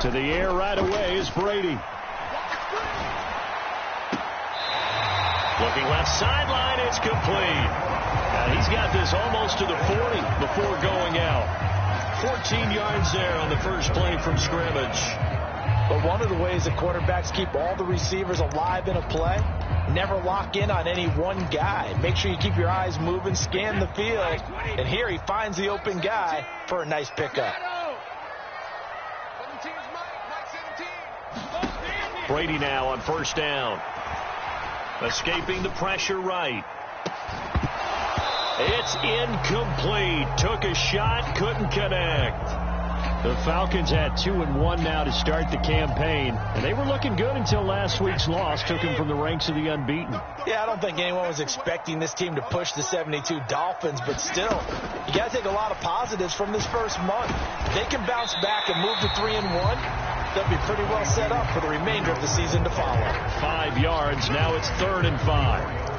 To the air right away is Brady. Looking left sideline, it's complete. And he's got this almost to the 40 before going out. 14 yards there on the first play from scrimmage. But one of the ways that quarterbacks keep all the receivers alive in a play, never lock in on any one guy. Make sure you keep your eyes moving, scan the field. And here he finds the open guy for a nice pickup. Brady now on first down. Escaping the pressure right. It's incomplete. Took a shot, couldn't connect. The Falcons had 2-1 now to start the campaign, and they were looking good until last week's loss took them from the ranks of the unbeaten. Yeah, I don't think anyone was expecting this team to push the 72 Dolphins, but still, you got to take a lot of positives from this first month. If they can bounce back and move to 3-1, they'll be pretty well set up for the remainder of the season to follow. 5 yards, now it's 3rd and 5.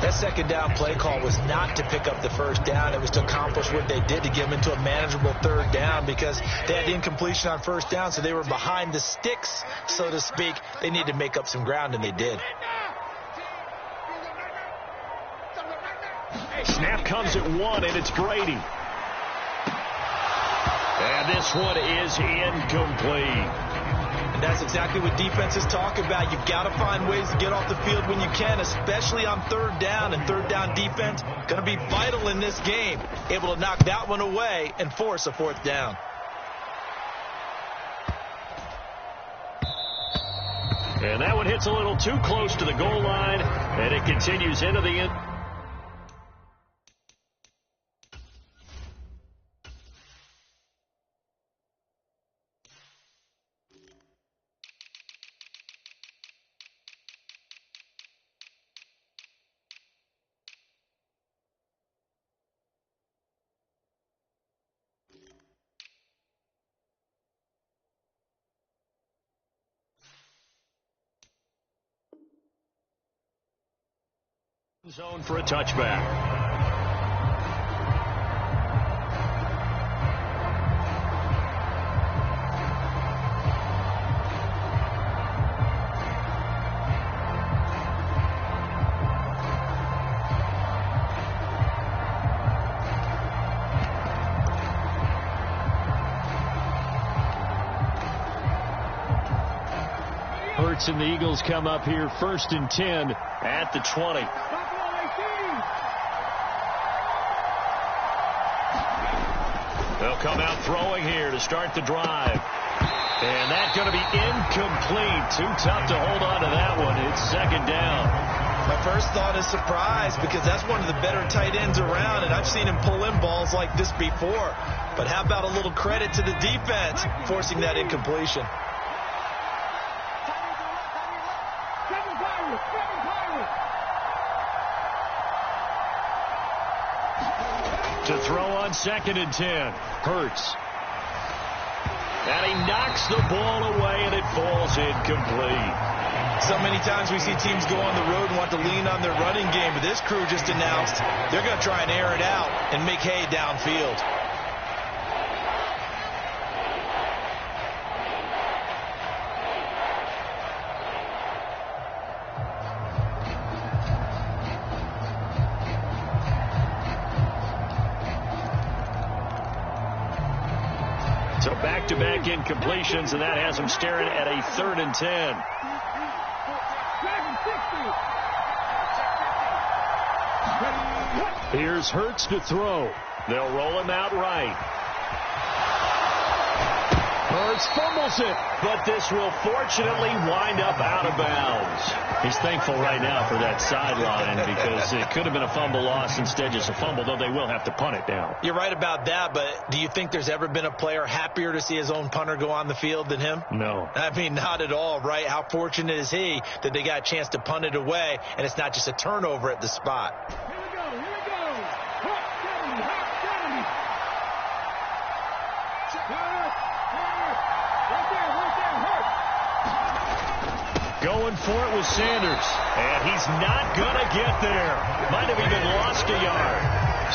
That second down play call was not to pick up the first down. It was to accomplish what they did to get them into a manageable 3rd down because they had incompletion on first down, so they were behind the sticks, so to speak. They needed to make up some ground, and they did. Snap comes at 1, and it's Brady. And this one is incomplete. And that's exactly what defenses talk about. You've got to find ways to get off the field when you can, especially on 3rd down. And 3rd down defense going to be vital in this game. Able to knock that one away and force a 4th down. And that one hits a little too close to the goal line, and it continues into the end. Zone for a touchback. Hurts and the Eagles come up here 1st and 10 at the 20. They'll come out throwing here to start the drive. And that's going to be incomplete. Too tough to hold on to that one. It's 2nd down. My first thought is surprise because that's one of the better tight ends around, and I've seen him pull in balls like this before. But how about a little credit to the defense forcing that incompletion? To throw on 2nd and 10. Hurts. And he knocks the ball away, and it falls incomplete. So many times we see teams go on the road and want to lean on their running game, but this crew just announced they're going to try and air it out and make hay downfield. So back-to-back incompletions, and that has them staring at a 3rd and 10. Here's Hurts to throw. They'll roll him out right. Hurts fumbles it, but this will fortunately wind up out of bounds. He's thankful right now for that sideline because it could have been a fumble loss, instead just a fumble, though they will have to punt it now. You're right about that, but do you think there's ever been a player happier to see his own punter go on the field than him? No. I mean, not at all, right? How fortunate is he that they got a chance to punt it away, and it's not just a turnover at the spot. Going for it with Sanders, and he's not going to get there. Might have even lost a yard.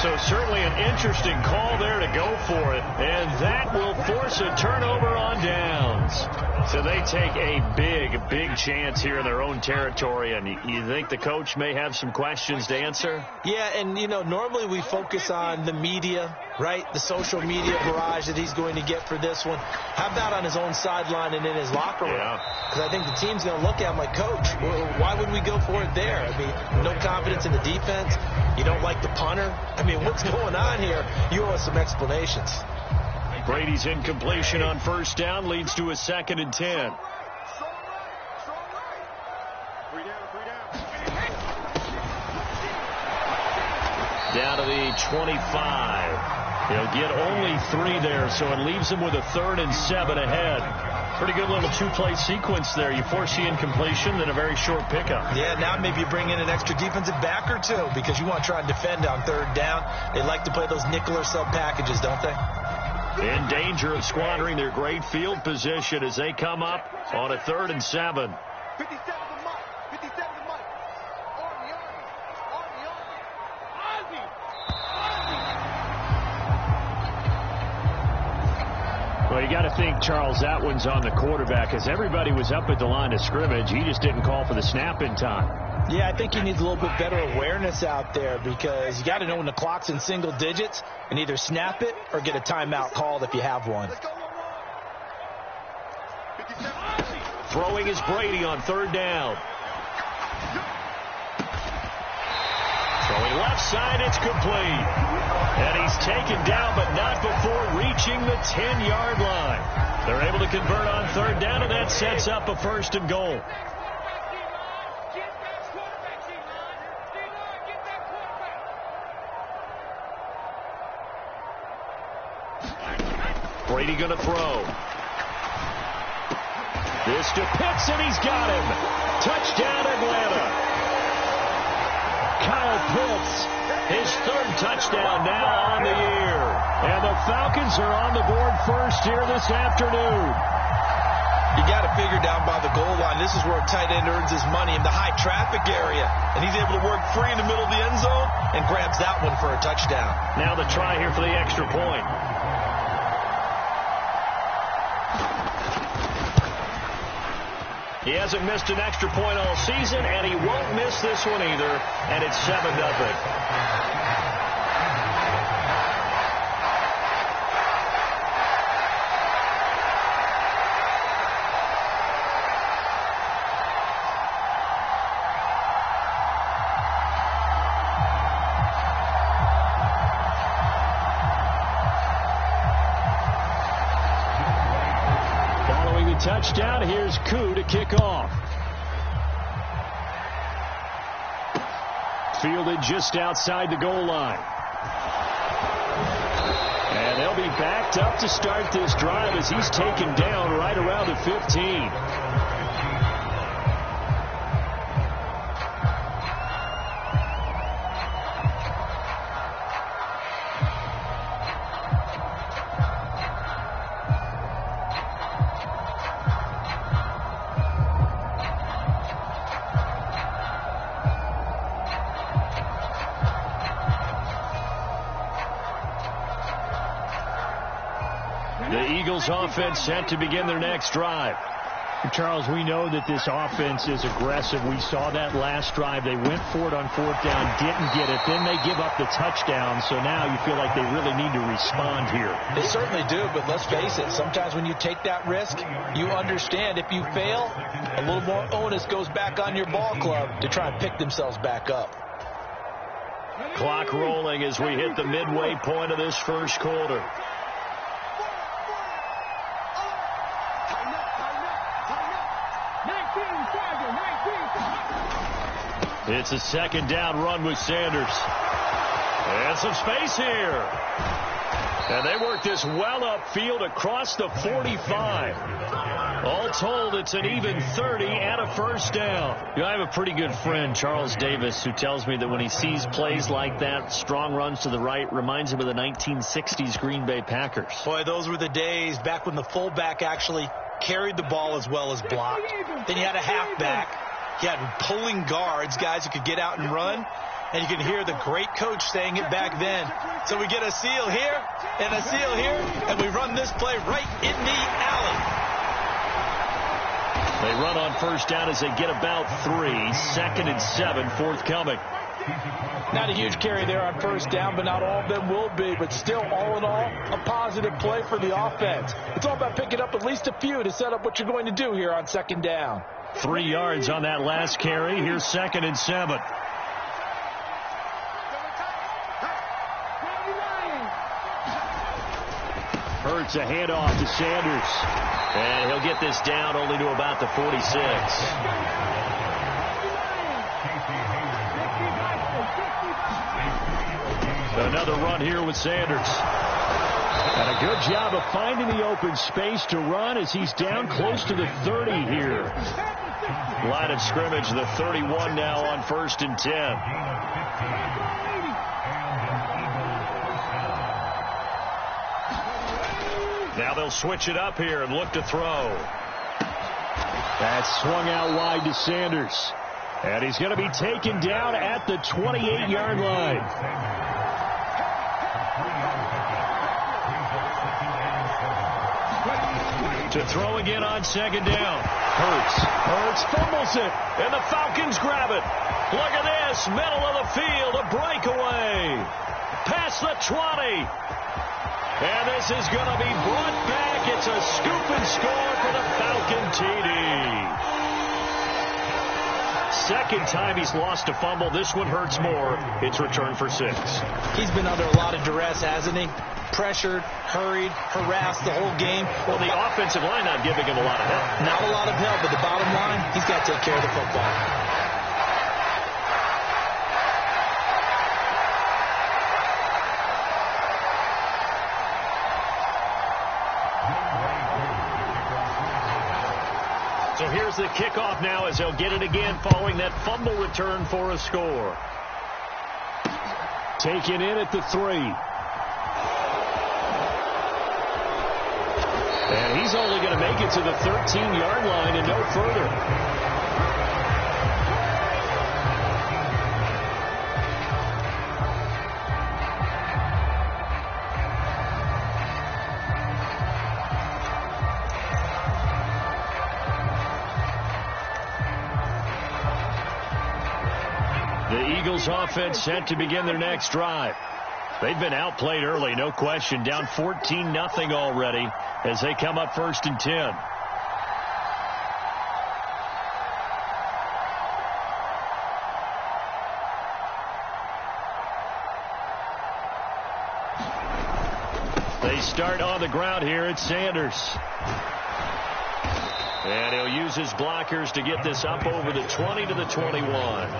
So certainly an interesting call there to go for it. And that will force a turnover on downs. So they take a big chance here in their own territory. And you think the coach may have some questions to answer? Yeah, and, you know, normally we focus on the media, right? The social media barrage that he's going to get for this one. How about on his own sideline and in his locker room? Because I think the team's going to look at him like, Coach, why would we go for it there? I mean, no confidence in the defense. You don't like the punter. I mean, what's going on here? You owe us some explanations. Brady's incompletion on first down leads to a 2nd and 10. Down to the 25. He'll get only 3 there, so it leaves him with a 3rd and 7 ahead. Pretty good little 2-play sequence there. You force the incompletion, then a very short pickup. Yeah, now maybe you bring in an extra defensive back or two because you want to try and defend on 3rd down. They like to play those nickel or sub packages, don't they? In danger of squandering their great field position as they come up on a 3rd and 7. Well, you got to think, Charles, that one's on the quarterback as everybody was up at the line of scrimmage. He just didn't call for the snap in time. Yeah, I think he needs a little bit better awareness out there because you got to know when the clock's in single digits and either snap it or get a timeout called if you have one. Throwing is Brady on 3rd down. Throwing left side, it's complete. And he's taken down, but not before reaching the 10-yard line. They're able to convert on 3rd down, and that sets up a 1st and goal. Brady going to throw. This to Pitts, and he's got him. Touchdown, Atlanta. Kyle Pitts, his 3rd touchdown now on the year. And the Falcons are on the board first here this afternoon. You got to figure down by the goal line. This is where a tight end earns his money in the high traffic area. And he's able to work free in the middle of the end zone and grabs that one for a touchdown. Now the try here for the extra point. He hasn't missed an extra point all season, and he won't miss this one either, and it's 7-0. Touchdown. Here's Koo to kick off. Fielded just outside the goal line. And they'll be backed up to start this drive as he's taken down right around the 15. Offense set to begin their next drive. Charles, we know that this offense is aggressive. We saw that last drive. They went for it on 4th down, didn't get it. Then they give up the touchdown. So now you feel like they really need to respond here. They certainly do, but let's face it. Sometimes when you take that risk, you understand if you fail, a little more onus goes back on your ball club to try and pick themselves back up. Clock rolling as we hit the midway point of this first quarter. It's a 2nd down run with Sanders. And some space here. And they work this well upfield across the 45. All told, it's an even 30 and a 1st down. You know, I have a pretty good friend, Charles Davis, who tells me that when he sees plays like that, strong runs to the right, reminds him of the 1960s Green Bay Packers. Boy, those were the days back when the fullback actually carried the ball as well as blocked. Then you had a halfback. You had pulling guards, guys who could get out and run. And you can hear the great coach saying it back then. So we get a seal here and a seal here, and we run this play right in the alley. They run on first down as they get about 3. 2nd and 7 forthcoming. Not a huge carry there on first down, but not all of them will be. But still, all in all, a positive play for the offense. It's all about picking up at least a few to set up what you're going to do here on 2nd down. 3 yards on that last carry. Here's 2nd and 7. Hurts a handoff to Sanders. And he'll get this down only to about the 46. Another run here with Sanders. And a good job of finding the open space to run as he's down close to the 30 here. Line of scrimmage, the 31 now on 1st and 10. Now they'll switch it up here and look to throw. That's swung out wide to Sanders. And he's going to be taken down at the 28-yard line. To throw again on 2nd down. Hurts fumbles it, and the Falcons grab it. Look at this, middle of the field, a breakaway. Past the 20. And this is going to be brought back. It's a scoop and score for the Falcon TD. Second time he's lost a fumble. This one hurts more. It's returned for 6. He's been under a lot of duress, hasn't he? Pressured, hurried, harassed the whole game. Well, the offensive line not giving him a lot of help. Not a lot of help, but the bottom line, he's got to take care of the football. So here's the kickoff now as they'll get it again following that fumble return for a score. Taken in at the 3. And he's only going to make it to the 13-yard line and no further. The Eagles offense set to begin their next drive. They've been outplayed early, no question. Down 14-0 already as they come up 1st and 10. They start on the ground here. It's Sanders. And he'll use his blockers to get this up over the 20 to the 21.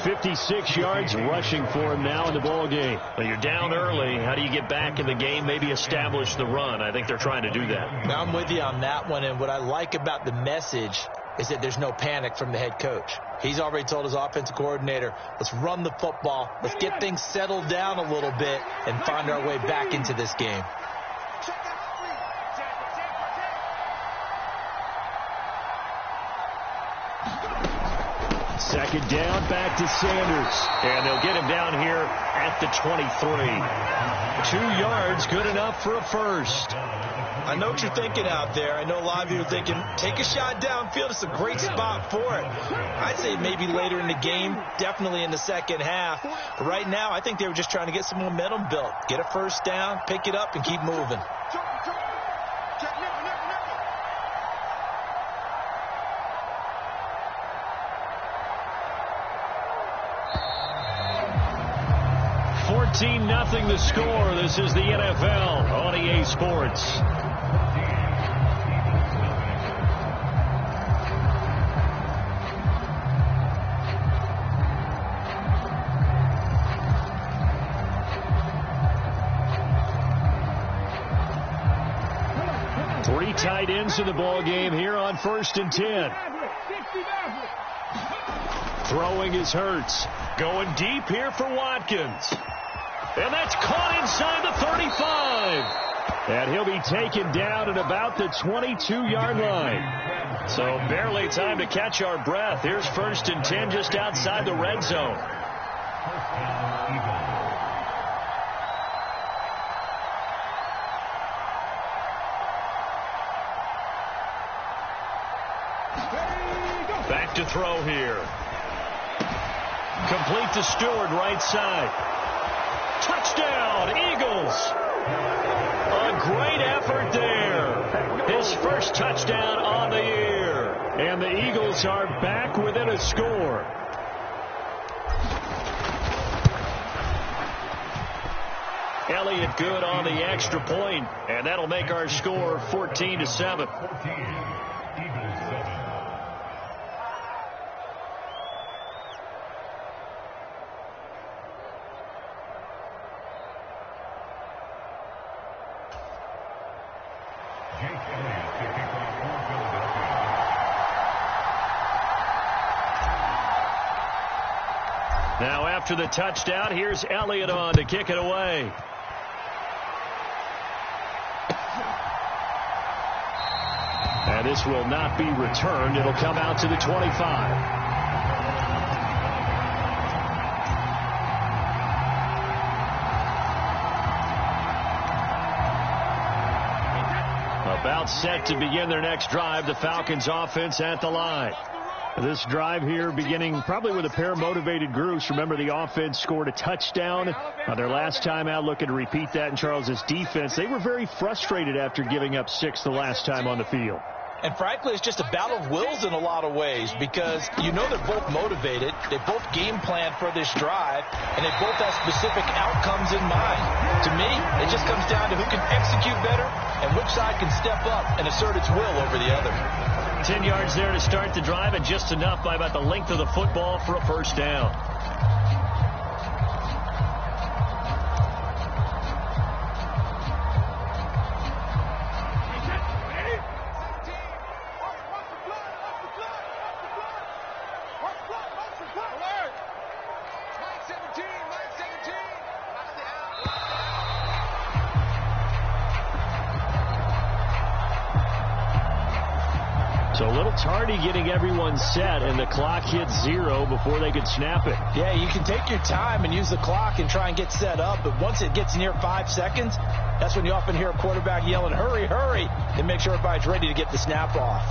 56 yards rushing for him now in the ball game. Well, you're down early. How do you get back in the game? Maybe establish the run. I think they're trying to do that. Now, I'm with you on that one, and what I like about the message is that there's no panic from the head coach. He's already told his offensive coordinator, let's run the football, let's get things settled down a little bit and find our way back into this game. Second down, back to Sanders. And they'll get him down here at the 23. 2 yards, good enough for a first. I know what you're thinking out there. I know a lot of you are thinking, take a shot downfield. It's a great spot for it. I'd say maybe later in the game, definitely in the second half. But right now, I think they were just trying to get some momentum built. Get a first down, pick it up, and keep moving. Nothing the score. This is the NFL on EA Sports. Three tight ends in the ball game here on 1st and 10. Throwing is Hurts. Going deep here for Watkins. And that's caught inside the 35. And he'll be taken down at about the 22-yard line. So barely time to catch our breath. Here's 1st and 10 just outside the red zone. to throw here. Complete to Stewart, right side. Touchdown, Eagles. A great effort there. His first touchdown on the year. And the Eagles are back within a score. Elliott good on the extra point, and that'll make our score 14-7. Now after the touchdown, here's Elliott on to kick it away. And this will not be returned. It'll come out to the 25. About set to begin their next drive. The Falcons offense at the line. This drive here beginning probably with a pair of motivated groups. Remember, the offense scored a touchdown their last time out. Looking to repeat that in Charles's defense. They were very frustrated after giving up 6 the last time on the field. And frankly, it's just a battle of wills in a lot of ways, because you know they're both motivated. They both game plan for this drive, and they both have specific outcomes in mind. To me, it just comes down to who can execute better and which side can step up and assert its will over the other. 10 yards there to start the drive, and just enough by about the length of the football for a first down. So a little tardy getting everyone set, and the clock hits 0 before they could snap it. Yeah, you can take your time and use the clock and try and get set up, but once it gets near 5 seconds, that's when you often hear a quarterback yelling, hurry, hurry, and make sure everybody's ready to get the snap off.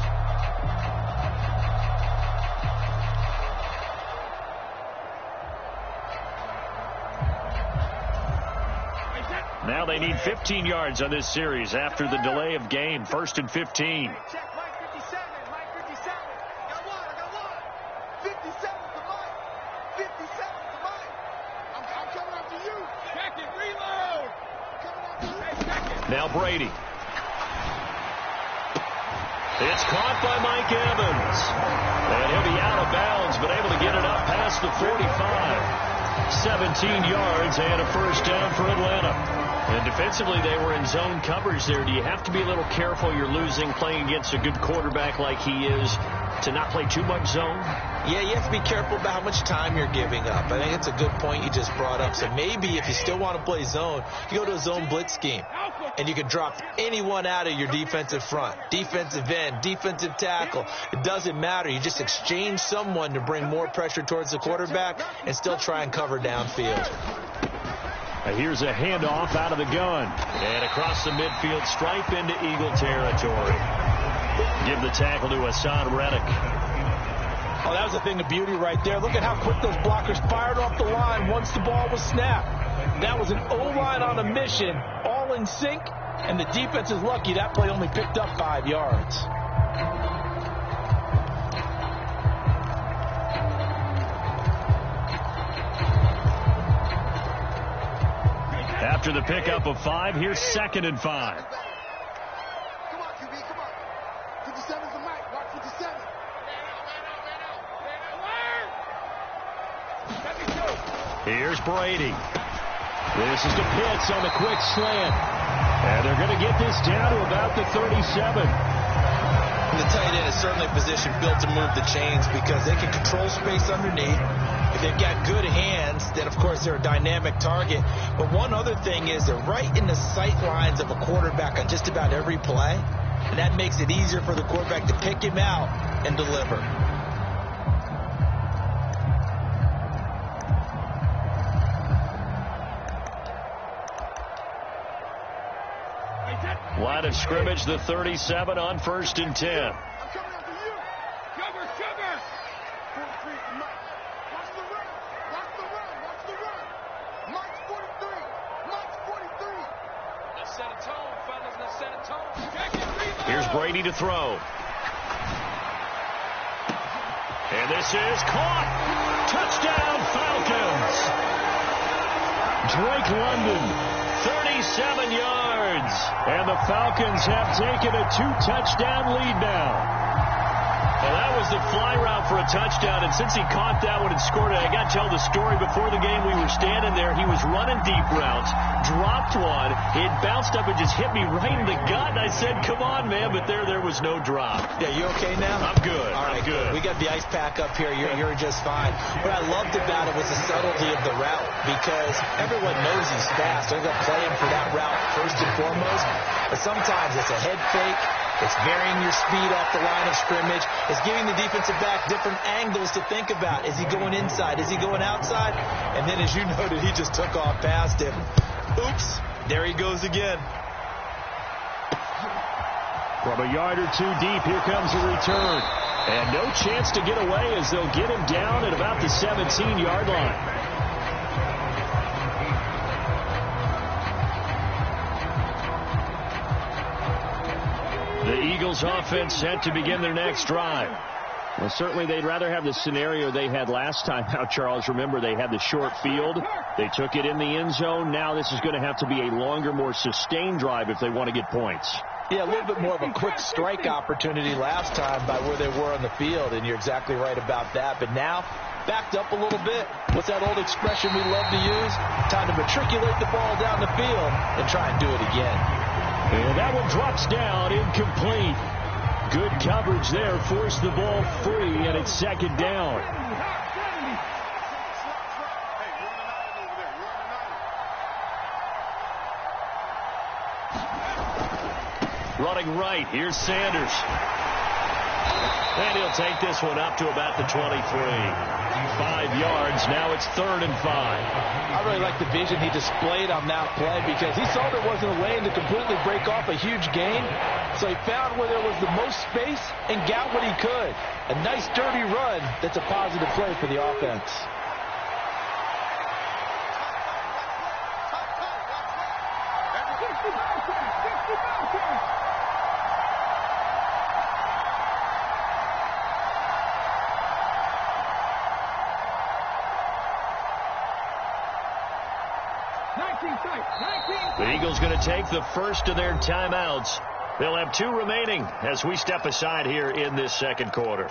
Now they need 15 yards on this series after the delay of game. 1st and 15. Now Brady. It's caught by Mike Evans. And he'll be out of bounds, but able to get it up past the 45. 17 yards and a first down for Atlanta. And defensively, they were in zone coverage there. Do you have to be a little careful? You're losing playing against a good quarterback like he is to not play too much zone? Yeah, you have to be careful about how much time you're giving up. I think it's a good point you just brought up. So maybe if you still want to play zone, you go to a zone blitz scheme. And you can drop anyone out of your defensive front. Defensive end, defensive tackle. It doesn't matter. You just exchange someone to bring more pressure towards the quarterback and still try and cover downfield. Here's a handoff out of the gun. And across the midfield stripe into Eagle territory. Give the tackle to Hassan Reddick. Oh, that was a thing of beauty right there. Look at how quick those blockers fired off the line once the ball was snapped. That was an O-line on a mission, all in sync, and the defense is lucky that play only picked up 5 yards. After the pickup of 5, here's 2nd and 5. Come on, QB, come on. 57's the mic. Watch 57. Here's Brady. This is to Pitts on the quick slant. And they're going to get this down to about the 37. The tight end is certainly a position built to move the chains because they can control space underneath. If they've got good hands, then, of course, they're a dynamic target. But one other thing is they're right in the sight lines of a quarterback on just about every play. And that makes it easier for the quarterback to pick him out and deliver. Line of scrimmage, the 37 on 1st and 10. Here's Brady to throw. And this is caught. Touchdown, Falcons. Drake London, 37 yards. And the Falcons have taken a 2-touchdown lead now. Well, that was the fly route for a touchdown, and since he caught that one and scored it, I got to tell the story. Before the game, we were standing there. He was running deep routes, dropped one. It bounced up and just hit me right in the gut, and I said, come on, man, but there was no drop. Yeah, you okay now? I'm good. All right, I'm good. We got the ice pack up here. You're just fine. What I loved about it was the subtlety of the route, because everyone knows he's fast. They're going to play him for that route first and foremost, but sometimes it's a head fake. It's varying your speed off the line of scrimmage. It's giving the defensive back different angles to think about. Is he going inside? Is he going outside? And then, as you noted, he just took off past him. Oops. There he goes again. From a yard or two deep, here comes a return. And no chance to get away as they'll get him down at about the 17-yard line. The Eagles offense set to begin their next drive. Well, certainly they'd rather have the scenario they had last time out, Charles. Remember, they had the short field. They took it in the end zone. Now this is going to have to be a longer, more sustained drive if they want to get points. Yeah, a little bit more of a quick strike opportunity last time by where they were on the field, and you're exactly right about that. But now, backed up a little bit. What's that old expression we love to use? Time to matriculate the ball down the field and try and do it again. And that one drops down, incomplete. Good coverage there, forced the ball free, and it's second down. Running right, here's Sanders. And he'll take this one up to about the 23. 5 yards, now it's 3rd and 5. I really like the vision he displayed on that play because he saw there wasn't a lane to completely break off a huge gain. So he found where there was the most space and got what he could. A nice dirty run that's a positive play for the offense. The Eagles going to take the first of their timeouts. They'll have 2 remaining as we step aside here in this second quarter.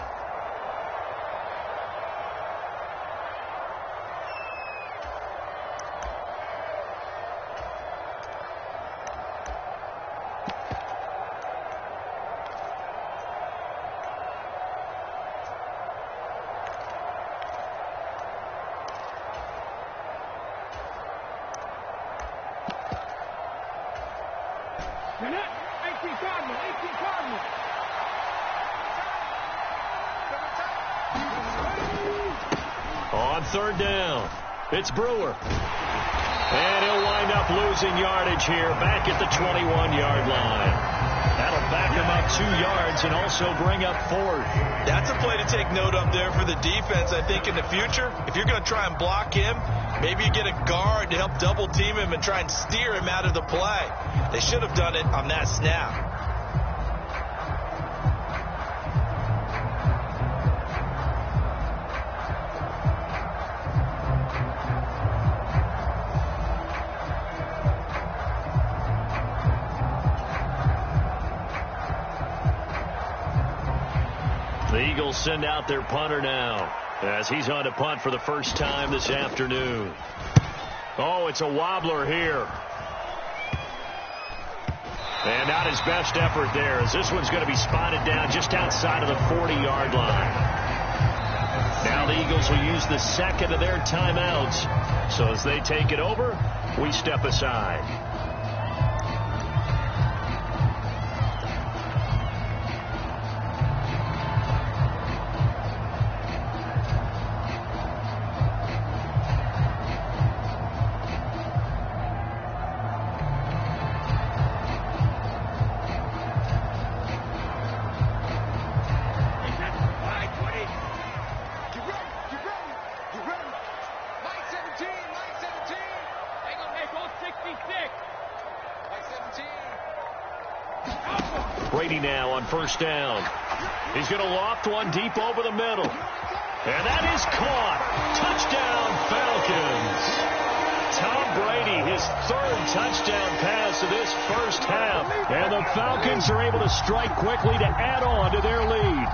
On 3rd down, it's Brewer. And he'll wind up losing yardage here back at the 21-yard line. That'll back him up 2 yards and also bring up 4th. That's a play to take note of there for the defense. I think in the future, if you're going to try and block him, maybe you get a guard to help double team him and try and steer him out of the play. They should have done it on that snap. The Eagles send out their punter now as he's on to punt for the first time this afternoon. Oh, it's a wobbler here. And not his best effort there as this one's going to be spotted down just outside of the 40-yard line. Now the Eagles will use the second of their timeouts. So as they take it over, we step aside. Line 17. They're going to make all 66. Brady now on first down. He's going to loft one deep over the middle. And that is caught. Touchdown, Falcons. Tom Brady, his third touchdown pass of this first half. And the Falcons are able to strike quickly to add on to their lead.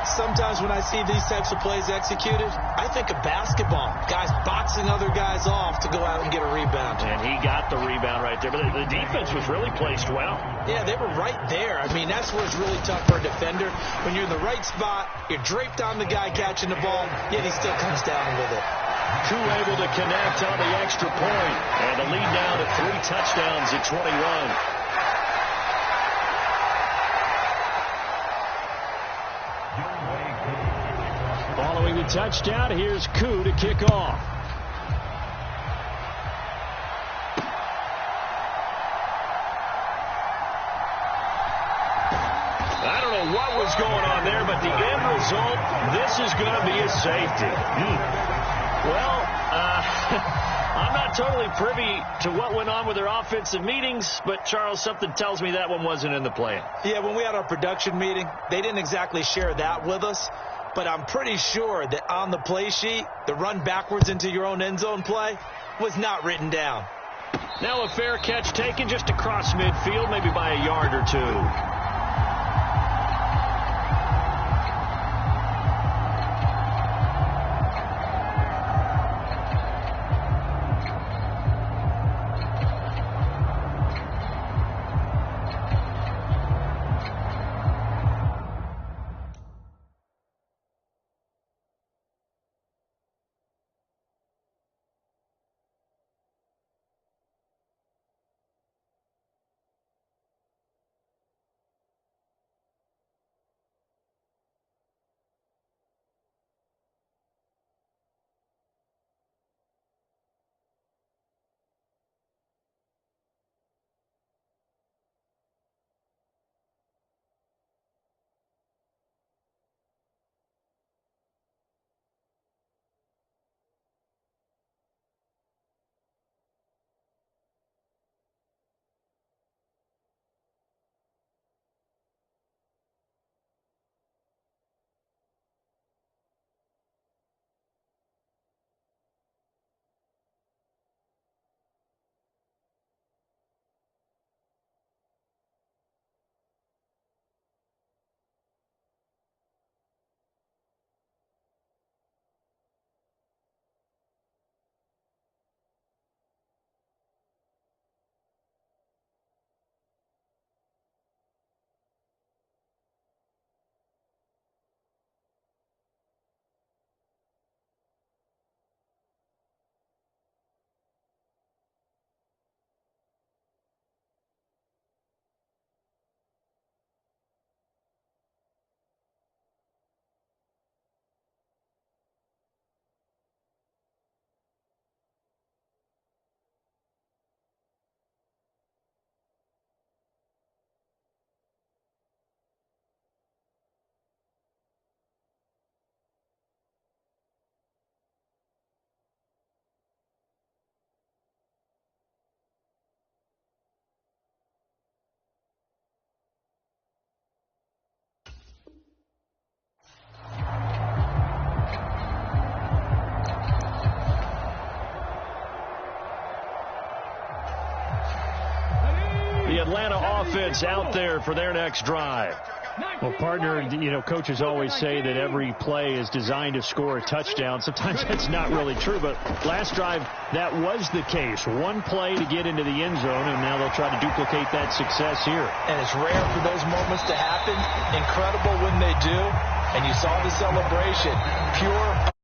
Sometimes when I see these types of plays executed, I think of basketball. Guys boxing other guys off to go out and get a rebound. And he got the rebound right there. But the defense was really placed well. Yeah, they were right there. I mean, that's where it's really tough for a defender. When you're in the right spot, you're draped on the guy catching the ball, yet he still comes down with it. Koo able to connect on the extra point. And the lead now to 3 touchdowns at 21. Following the touchdown, here's Koo to kick off. I don't know what was going on there, but the end result, this is going to be a safety. Well, I'm not totally privy to what went on with their offensive meetings, but, Charles, something tells me that one wasn't in the plan. Yeah, when we had our production meeting, they didn't exactly share that with us. But I'm pretty sure that on the play sheet, the run backwards into your own end zone play was not written down. Now a fair catch taken just across midfield, maybe by a yard or two. The Atlanta offense out there for their next drive. Well, partner, you know, coaches always say that every play is designed to score a touchdown. Sometimes that's not really true, but last drive, that was the case. One play to get into the end zone, and now they'll try to duplicate that success here. And it's rare for those moments to happen. Incredible when they do. And you saw the celebration. Pure